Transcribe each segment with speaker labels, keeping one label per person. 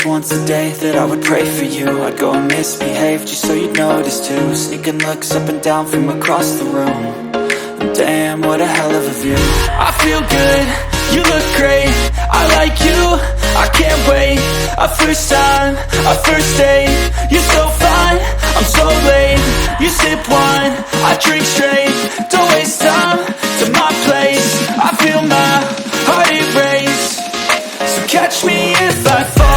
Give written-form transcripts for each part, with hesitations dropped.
Speaker 1: just once a day that I would pray for you. I'd go and misbehave just so you'd notice too. Sneaking looks up and down from across the room. Damn, what a hell of a view. I feel good, you look great, I like you, I can't wait. A first time, a first date, you're so fine, I'm so late. You sip wine, I drink straight, don't waste time to my place. I feel my heart erase, so catch me if I fall.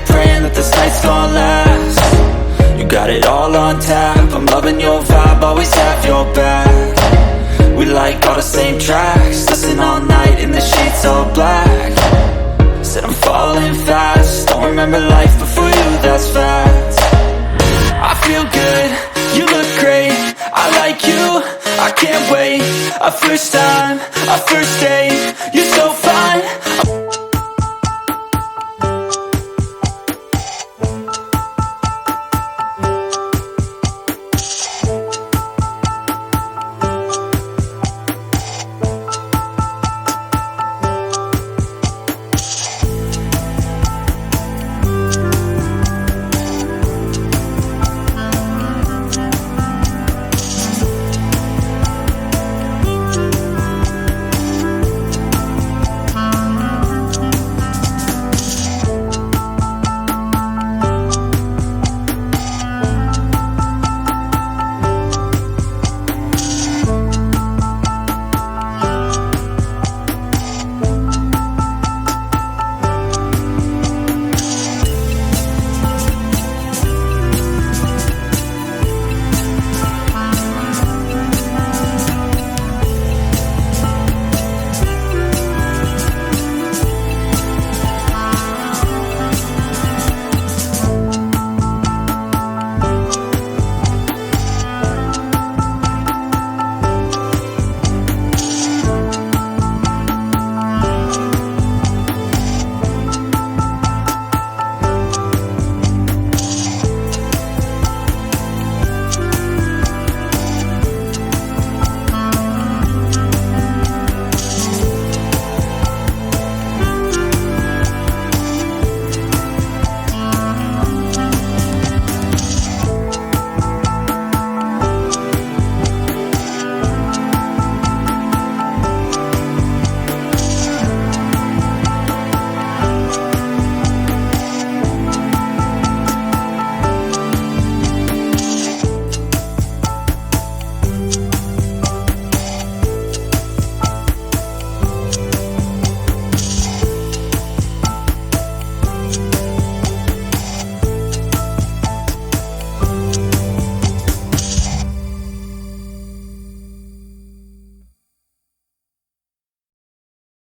Speaker 1: Praying that this night's gonna last. You got it all on tap, I'm loving your vibe, always have your back. We like all the same tracks, listen all night in the sheets all black. Said I'm falling fast, don't remember life before you, that's fact. I feel good, you look great, I like you, I can't wait. A first time, a first date, you're so fine,